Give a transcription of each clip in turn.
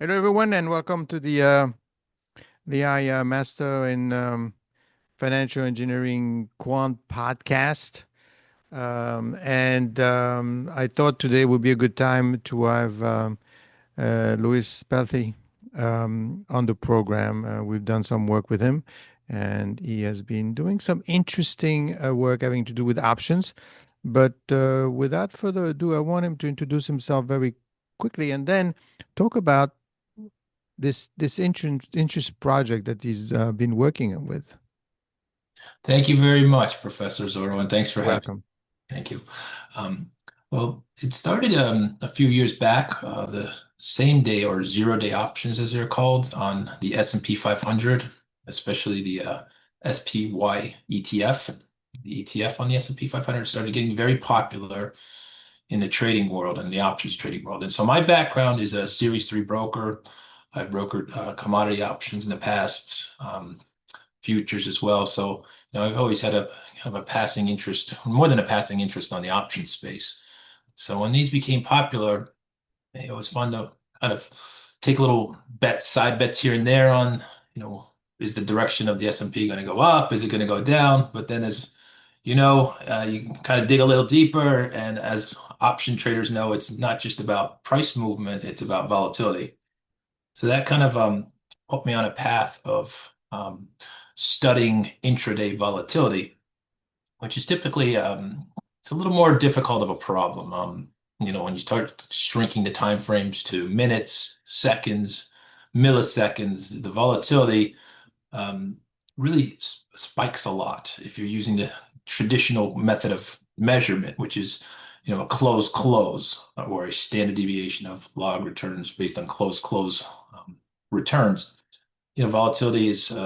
Hello, everyone, and welcome to the Lehigh Master in Financial Engineering Quant podcast. And I thought today would be a good time to have Louis Pellathy on the program. We've done some work with him, and he has been doing some interesting work having to do with options. But without further ado, I want him to introduce himself very quickly and then talk about this interest project that he's been working with. Thank you very much, Professor Zorro, and thanks for You're having me. welcome. Thank you. Well, it started a few years back, the same day or zero-day options, as they're called, on the S&P 500, especially the SPY ETF. The ETF on the S&P 500 started getting very popular in the trading world and the options trading world. And so my background is a Series 3 broker. I've brokered commodity options in the past, futures as well. So, I've always had a kind of a passing interest, more than a passing interest on the options space. So when these became popular, it was fun to kind of take little bets, side bets here and there on, is the direction of the S&P going to go up? Is it going to go down? But then you can kind of dig a little deeper. And as option traders know, it's not just about price movement, it's about volatility. So that kind of put me on a path of studying intraday volatility, which is typically it's a little more difficult of a problem. When you start shrinking the time frames to minutes, seconds, milliseconds, the volatility really spikes a lot if you're using the traditional method of measurement, which is a close or a standard deviation of log returns based on close returns. Volatility is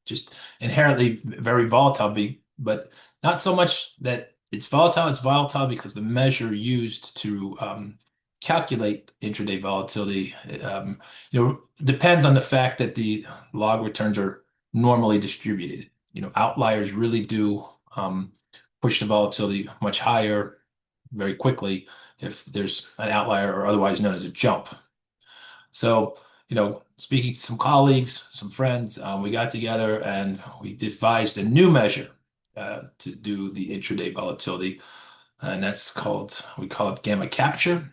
just inherently very volatile, but not so much that it's volatile. It's volatile because the measure used to calculate intraday volatility, depends on the fact that the log returns are normally distributed. Outliers really do push the volatility much higher very quickly if there's an outlier or otherwise known as a jump. So, speaking to some colleagues, some friends, we got together and we devised a new measure to do the intraday volatility. And we call it gamma capture.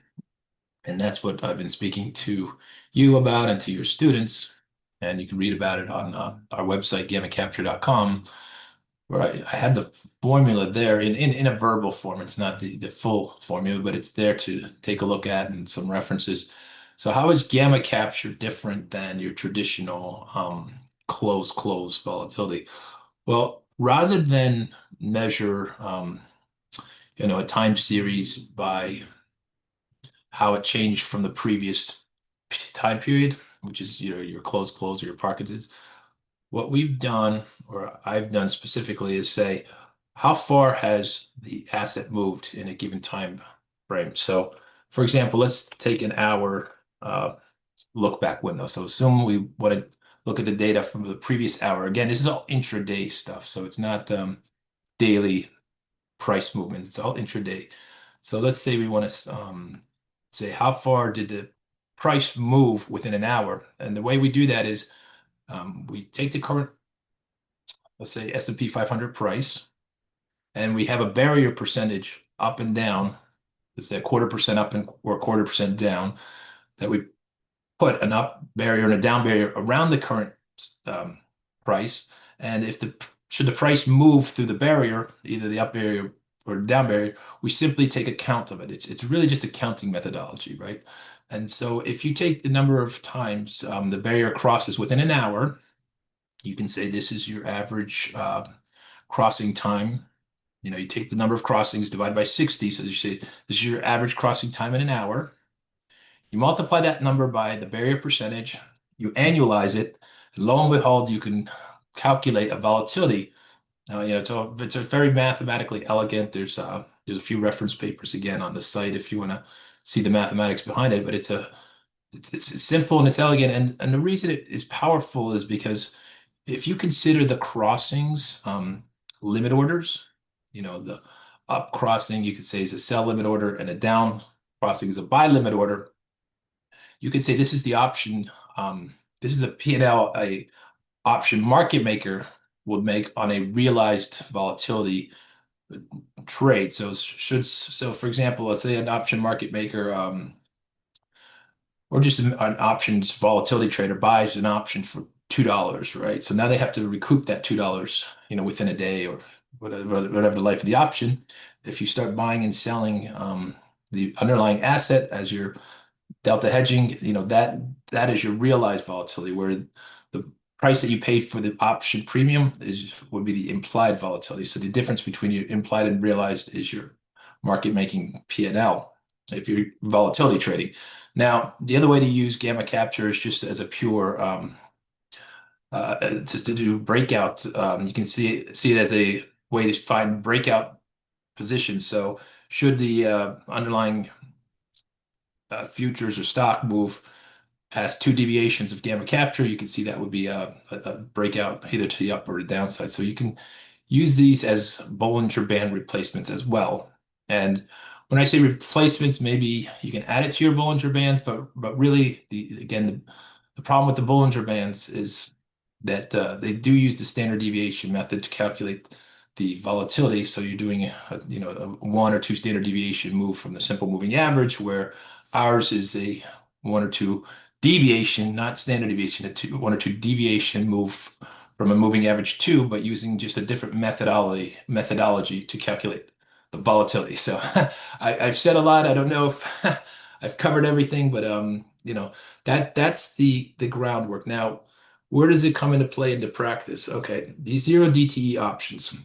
And that's what I've been speaking to you about and to your students. And you can read about it on our website, gammacapture.com, where I have the formula there in a verbal form. It's not the full formula, but it's there to take a look at and some references. So how is gamma capture different than your traditional close volatility? Well, rather than measure a time series by how it changed from the previous time period, which is your close or your Parkinson's, what we've done, or I've done specifically, is say, how far has the asset moved in a given time frame? So, for example, let's take an hour look back window. So assume we want to look at the data from the previous hour. Again, this is all intraday stuff, so it's not daily price movement. It's all intraday. So let's say we want to say how far did the price move within an hour, and the way we do that is we take the current, let's say, S&P 500 price, and we have a barrier percentage up and down. Let's say a 1/4% up or a 1/4% down, that we put an up barrier and a down barrier around the current price. And should the price move through the barrier, either the up barrier or the down barrier, we simply take account of it. It's really just a counting methodology, right? And so if you take the number of times the barrier crosses within an hour, you can say this is your average crossing time. You take the number of crossings divided by 60. So you say this is your average crossing time in an hour. You multiply that number by the barrier percentage, you annualize it, and lo and behold, you can calculate a volatility. Now, it's a very mathematically elegant. There's a few reference papers again on the site if you want to see the mathematics behind it, but it's simple and it's elegant. And the reason it is powerful is because if you consider the crossings limit orders, the up crossing you could say is a sell limit order and a down crossing is a buy limit order. you could say this is the option. This is a P&L a option market maker would make on a realized volatility trade. So for example, let's say an option market maker or just an options volatility trader buys an option for $2, right? So now they have to recoup that $2, within a day or whatever the life of the option. If you start buying and selling the underlying asset as your delta hedging, that is your realized volatility, where the price that you paid for the option premium would be the implied volatility. So the difference between your implied and realized is your market making P&L if you're volatility trading. Now, the other way to use gamma capture is just as a pure just to do breakout. You can see it as a way to find breakout positions. So should the underlying futures or stock move past two deviations of gamma capture, you can see that would be a breakout either to the up or the downside. So you can use these as Bollinger Band replacements as well. And when I say replacements, maybe you can add it to your Bollinger Bands, but really, the problem with the Bollinger Bands is that they do use the standard deviation method to calculate the volatility. So you're doing a one or two standard deviation move from the simple moving average, where ours is a one or two deviation, not standard deviation, one or two deviation move from a moving average two, but using just a different methodology to calculate the volatility. So I've said a lot. I don't know if I've covered everything, but that's the groundwork. Now, where does it come into play into practice? Okay, these zero DTE options,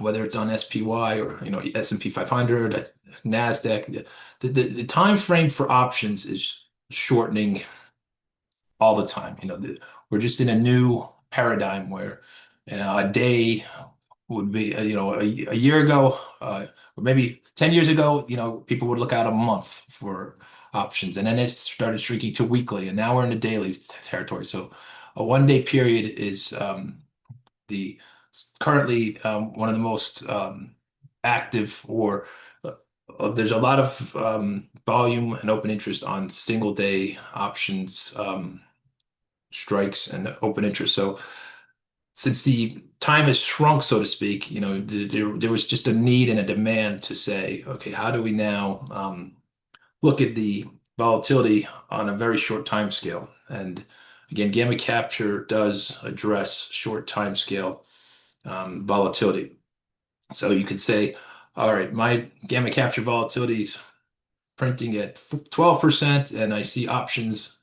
whether it's on SPY or S&P 500, Nasdaq, the time frame for options is shortening all the time. We're just in a new paradigm where a day would be a year ago or maybe 10 years ago, people would look out a month for options, and then it started shrinking to weekly, and now we're in the daily territory. So a 1 day period is the currently one of the most active, or there's a lot of volume and open interest on single day options strikes and open interest. So since the time has shrunk, so to speak, there was just a need and a demand to say, okay, how do we now look at the volatility on a very short time scale? And again, gamma capture does address short time scale volatility. So you could say, all right, my gamma capture volatility is printing at 12%, and I see options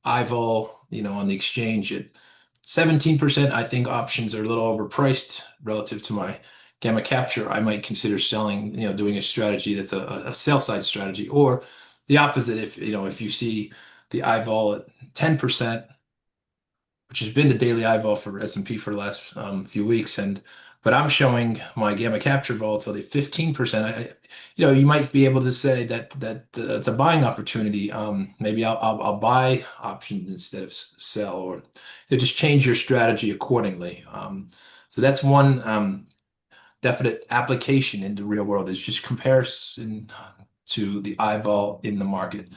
IVOL, on the exchange at 17%. I think options are a little overpriced relative to my gamma capture. I might consider selling, doing a strategy that's a sell side strategy, or the opposite. If you see the IVOL at 10%, which has been the daily IVOL for S&P for the last few weeks, but I'm showing my gamma capture volatility 15%. You might be able to say that it's a buying opportunity. Maybe I'll buy options instead of sell, or just change your strategy accordingly. So that's one definite application in the real world, is just comparison to the eyeball in the market.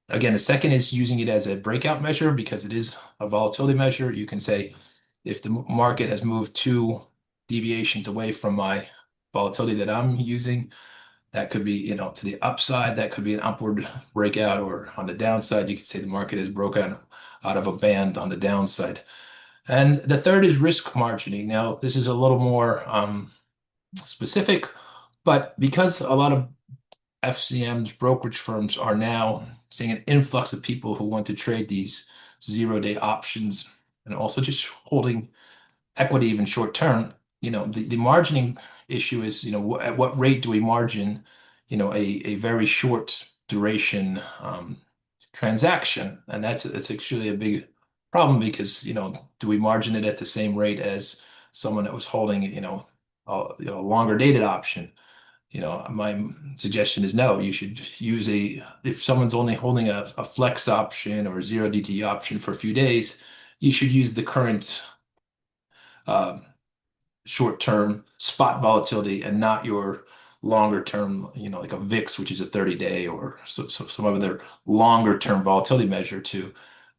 Again, the second is using it as a breakout measure, because it is a volatility measure. You can say if the market has moved two deviations away from my volatility that I'm using, that could be, to the upside, that could be an upward breakout, or on the downside, you could say the market has broken out of a band on the downside. And the third is risk margining. Now, this is a little more specific, but because a lot of FCMs, brokerage firms, are now seeing an influx of people who want to trade these 0 day options, and also just holding equity even short term, the margining issue is, at what rate do we margin, a very short duration transaction? And it's actually a big problem, because, do we margin it at the same rate as someone that was holding, a longer dated option? My suggestion is no. You should use if someone's only holding a flex option or a zero DTE option for a few days, you should use the current uh, short-term spot volatility, and not your longer term, like a VIX, which is a 30-day, or some other longer term volatility measure to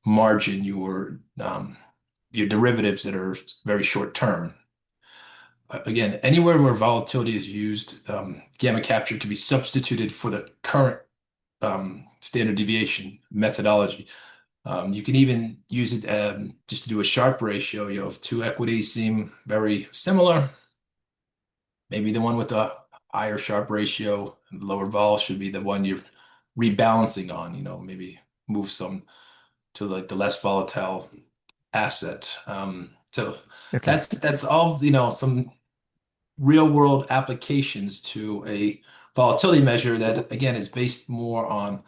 margin your derivatives that are very short term. Again, anywhere where volatility is used, gamma capture can be substituted for the current standard deviation methodology. You can even use it just to do a Sharpe ratio. If two equities seem very similar, maybe the one with the higher Sharpe ratio and lower vol should be the one you're rebalancing on. Maybe move some to like the less volatile asset. So Okay. that's all, some real world applications to a volatility measure that again is based more on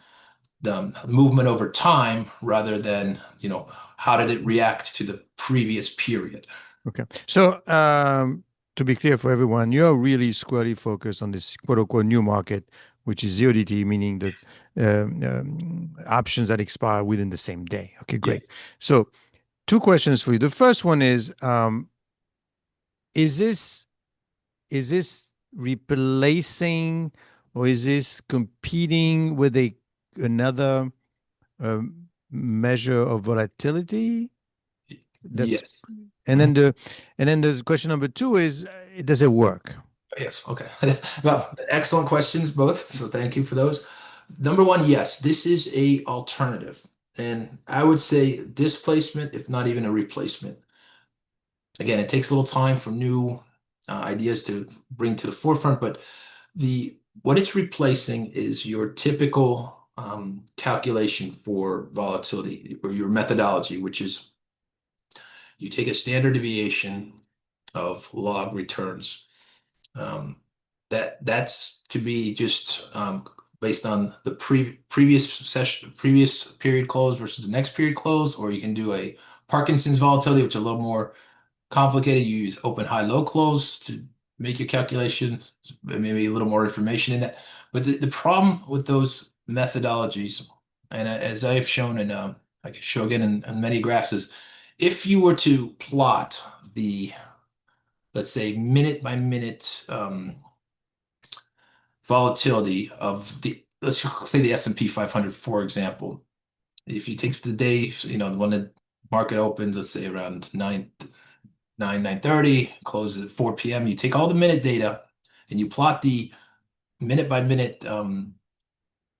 the movement over time rather than, how did it react to the previous period. Okay. So, to be clear for everyone, you're really squarely focused on this quote unquote new market, which is ZODT, meaning the Yes. options that expire within the same day. Okay, great. Yes. So, two questions for you. The first one is this is this replacing or is this competing with a another measure of volatility? That's Yes. and then Mhm. the question number two is, does it work? Yes. Okay. Well, excellent questions both. So thank you for those. Number one, yes, this is a alternative. And I would say displacement, if not even a replacement. Again, it takes a little time for new ideas to bring to the forefront, but the what it's replacing is your typical calculation for volatility or your methodology, which is you take a standard deviation of log returns. Um, that's could be just based on the previous session, previous period close versus the next period close, or you can do a Parkinson's volatility, which is a little more complicated. You use open, high, low, close to make your calculations, maybe a little more information in that. But the problem with those methodologies, and as I have shown, and I can show again in many graphs, is if you were to plot the, let's say, minute by minute volatility of let's say the S&P 500, for example. If you take the day, when the market opens, let's say around 9:30, closes at 4 p.m. You take all the minute data and you plot the minute by minute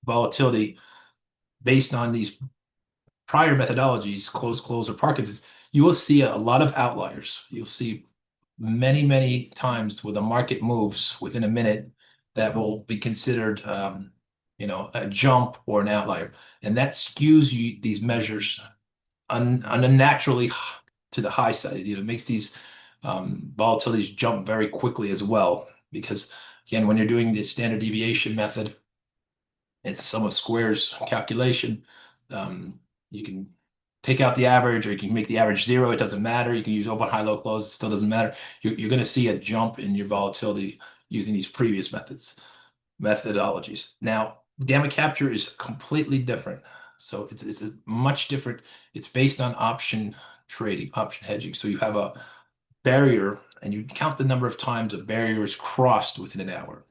volatility based on these prior methodologies, close, or Parkinson's. You will see a lot of outliers. You'll see many, many times where the market moves within a minute that will be considered, a jump or an outlier, and that skews these measures unnaturally to the high side. It makes these volatilities jump very quickly as well. Because again, when you're doing the standard deviation method, it's a sum of squares calculation. You can take out the average, or you can make the average zero. It doesn't matter. You can use open, high, low, close. It still doesn't matter. You're going to see a jump in your volatility using these previous methodologies. Now, gamma capture is completely different. So it's a much different. It's based on option trading, option hedging. So you have a barrier, and you count the number of times a barrier is crossed within an hour.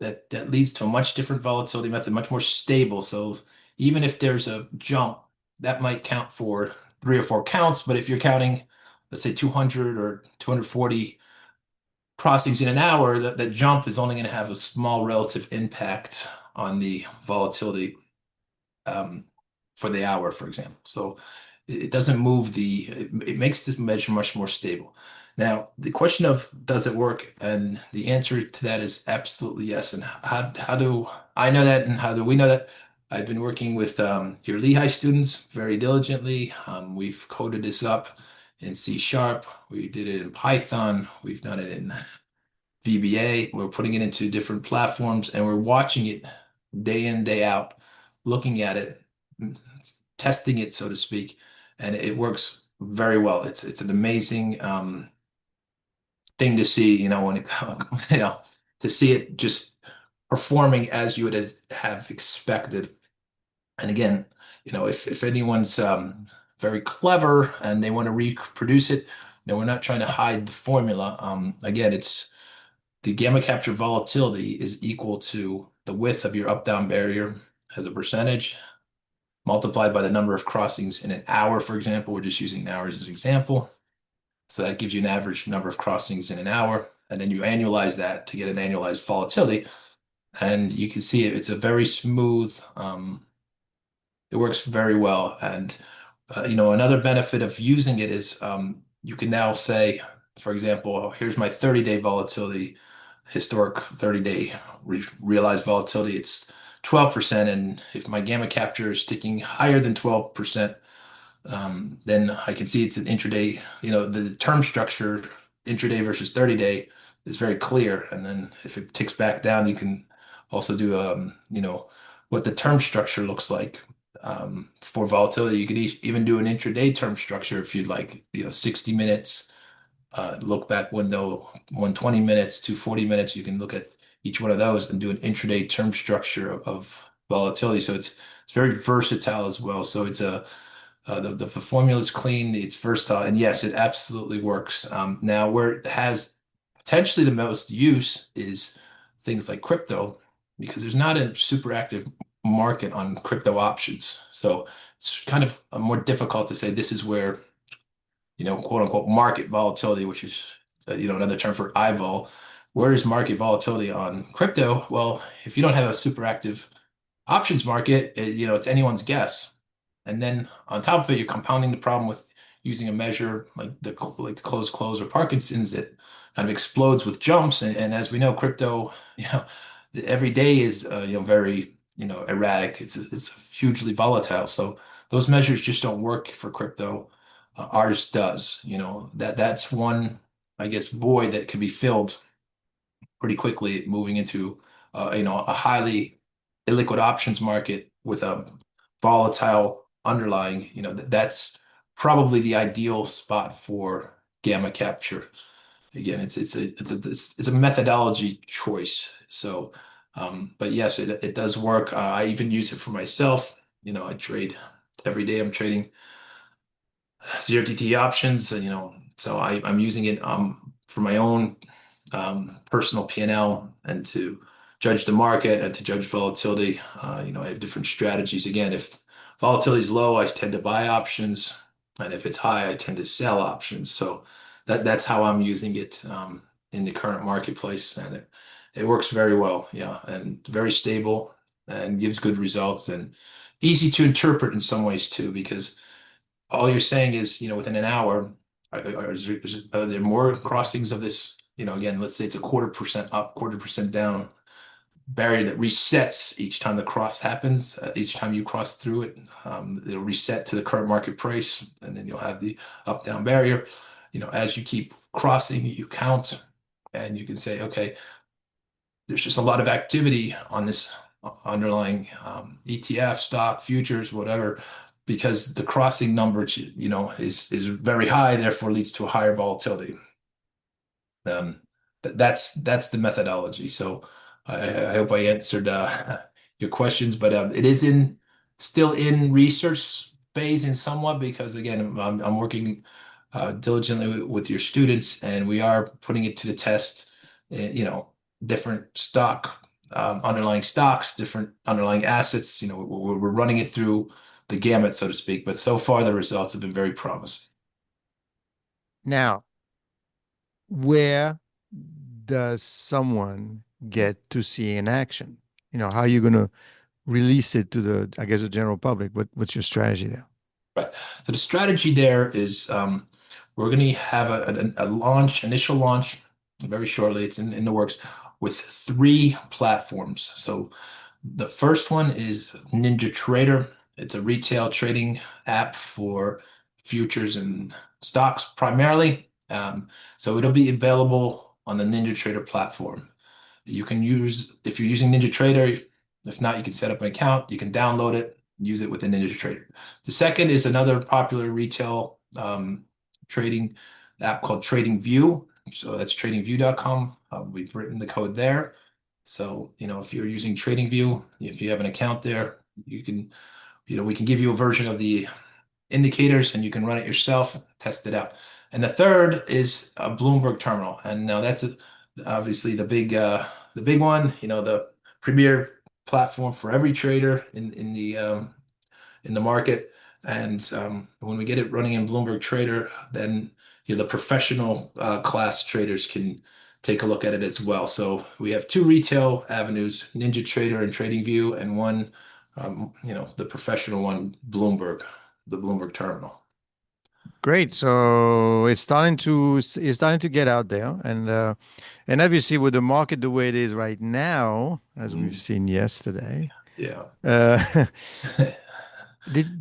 That leads to a much different volatility method, much more stable. So even if there's a jump, that might count for 3 or 4 counts. But if you're counting, let's say 200 or 240 crossings in an hour, that jump is only going to have a small relative impact on the volatility um, for the hour, for example. So it doesn't move it makes this measure much more stable. Now, the question of does it work? And the answer to that is absolutely yes. And how do I know that? And how do we know that? I've been working with your Lehigh students very diligently. We've coded this up in C Sharp. We did it in Python. We've done it in VBA. We're putting it into different platforms, and we're watching it day in, day out, looking at it, testing it, so to speak, and it works very well. It's an amazing thing to see, when it to see it just performing as you would have expected. And again, if anyone's very clever and they want to reproduce it, we're not trying to hide the formula. Again, it's the gamma capture volatility is equal to the width of your up-down barrier as a percentage multiplied by the number of crossings in an hour, for example. We're just using hours as an example. So that gives you an average number of crossings in an hour. And then you annualize that to get an annualized volatility. And you can see it's a very smooth, it works very well. And, another benefit of using it is you can now say, for example, oh, here's my 30-day volatility, historic 30-day realized volatility. It's 12%. And if my gamma capture is sticking higher than 12%, then I can see it's an intraday, the term structure, intraday versus 30-day is very clear. And then if it ticks back down, you can also do, what the term structure looks like for volatility. You could even do an intraday term structure if you'd like, 60 minutes, look back window, 120 minutes, 240 minutes. You can look at each one of those and do an intraday term structure of volatility. So it's very versatile as well. So it's the formula is clean, it's versatile, and yes, it absolutely works. Now, where it has potentially the most use is things like crypto, because there's not a super active market on crypto options. So it's kind of more difficult to say this is where, quote unquote, market volatility, which is, another term for IVOL. Where is market volatility on crypto? Well, if you don't have a super active options market, it's anyone's guess. And then on top of it, you're compounding the problem with using a measure like the close or Parkinson's that kind of explodes with jumps. And as we know, crypto, every day is very erratic. It's hugely volatile. So those measures just don't work for crypto. Ours does. That's one, I guess, void that can be filled pretty quickly, moving into a highly illiquid options market with a volatile underlying. That's probably the ideal spot for gamma capture. Again, it's a methodology choice. So, but yes, it does work. I even use it for myself. I trade every day. I'm trading zero DTE options, so I'm using it for my own personal P&L and to judge the market and to judge volatility. I have different strategies. Again, if volatility is low, I tend to buy options, and if it's high, I tend to sell options. So that's how I'm using it in the current marketplace, and it works very well. Yeah, and very stable and gives good results and easy to interpret in some ways too, because all you're saying is, within an hour, are there more crossings of this? Again, let's say it's a 1/4% up, 1/4% down barrier that resets each time the cross happens. Each time you cross through it, it'll reset to the current market price, and then you'll have the up down barrier. As you keep crossing, you count, and you can say, okay, there's just a lot of activity on this underlying ETF, stock, futures, whatever, because the crossing number, is very high, therefore leads to a higher volatility. Um, that's the methodology. So I hope I answered your questions, but it is still in research phase in somewhat, because again, I'm working diligently with your students, and we are putting it to the test. Different underlying stocks, different underlying assets. We're running it through the gamut, so to speak. But so far, the results have been very promising. Now, where does someone get to see in action? How are you going to release it to the, I guess, the general public? What's your strategy there? Right. So the strategy there is we're going to have a launch, initial launch, very shortly. It's in the works with 3 platforms. So the first one is NinjaTrader. It's a retail trading app for futures and stocks primarily. So it'll be available on the NinjaTrader platform. You can use, if you're using NinjaTrader, if not, you can set up an account, you can download it, use it within NinjaTrader. The second is another popular retail trading app called TradingView. So that's tradingview.com. We've written the code there. So, if you're using TradingView, if you have an account there, you can, we can give you a version of the indicators and you can run it yourself, test it out. And the third is a Bloomberg terminal. And now that's obviously the big one, the premier platform for every trader in the market. And when we get it running in Bloomberg Trader, then the professional class traders can take a look at it as well. So we have two retail avenues, Ninja Trader and TradingView, and one, the professional one, Bloomberg, the Bloomberg terminal. Great. So it's starting to get out there, and obviously with the market the way it is right now, as we've Mm, seen yesterday, yeah. uh,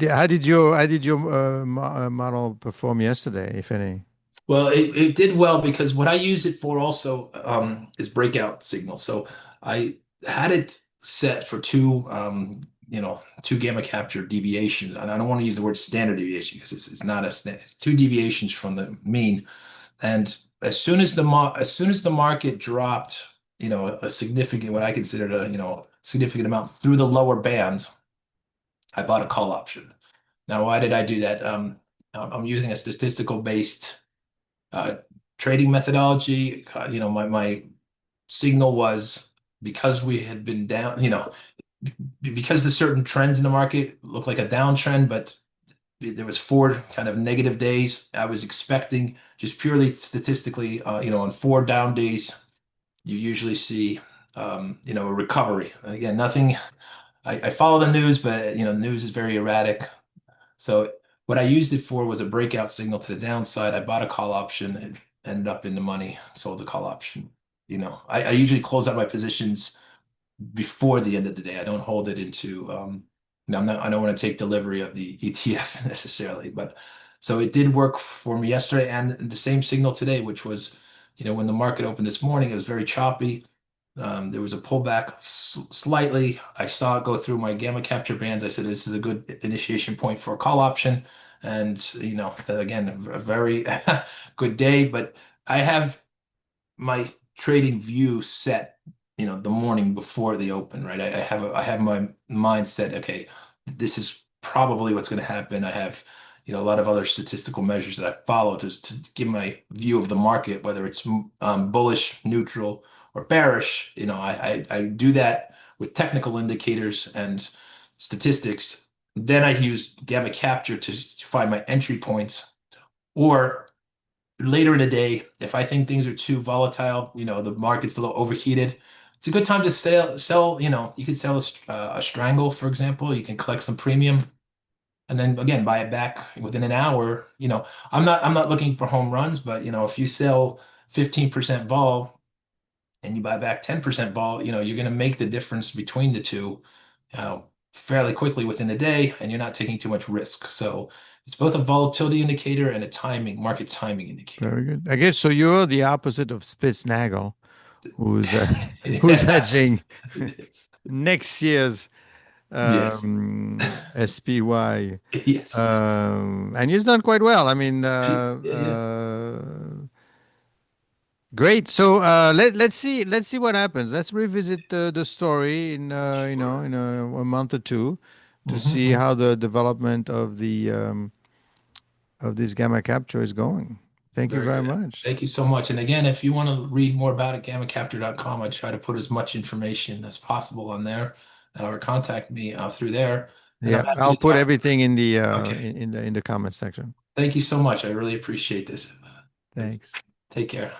how did your model perform yesterday, if any? Well, it did well because what I use it for also is breakout signals. So I had it set for two gamma capture deviations, and I don't want to use the word standard deviation because it's not it's two deviations from the mean. And as soon as the market dropped, a significant, what I considered a significant amount through the lower band, I bought a call option. Now, why did I do that? I'm using a statistical based uh, trading methodology. My signal was because we had been down, because the certain trends in the market looked like a downtrend, but there was four kind of negative days. I was expecting just purely statistically, on four down days, you usually see, a recovery. Again, nothing. I follow the news, but the news is very erratic. So what I used it for was a breakout signal to the downside. I bought a call option and ended up in the money, sold the call option. I usually close out my positions before the end of the day. I don't hold it into, I don't want to take delivery of the ETF necessarily, but so it did work for me yesterday and the same signal today, which was, when the market opened this morning, it was very choppy. There was a pullback slightly. I saw it go through my gamma capture bands. I said, this is a good initiation point for a call option. And, again, a very good day. But I have my trading view set, the morning before the open, right? I have my mind set, okay, this is probably what's going to happen. I have, a lot of other statistical measures that I follow to give my view of the market, whether it's bullish, neutral, or bearish. I do that with technical indicators and statistics. Then I use gamma capture to find my entry points, or later in the day, if I think things are too volatile, the market's a little overheated, it's a good time to sell, you can sell a strangle, for example. You can collect some premium and then again buy it back within an hour. I'm not looking for home runs, but if you sell 15% vol and you buy back 10% vol, you're going to make the difference between the two uh, fairly quickly within a day, and you're not taking too much risk. So it's both a volatility indicator and a market timing indicator. Very good. I guess so. You're the opposite of Spitznagel, who's who's Yes. hedging next year's Yes. SPY, Yes. and he's done quite well. I mean, Yeah. great. So let's see what happens. Let's revisit the story in Sure. in a month or two to see Mhm. how the development of this gamma capture is going. Thank you Very very good. much. Thank you so much. And again, if you want to read more about it, gammacapture.com, I try to put as much information as possible on there, or contact me through there. And I'm Yeah, happy I'll to put talk. everything in the Okay. in the comments section. Thank you so much. I really appreciate this. Thanks. Take care.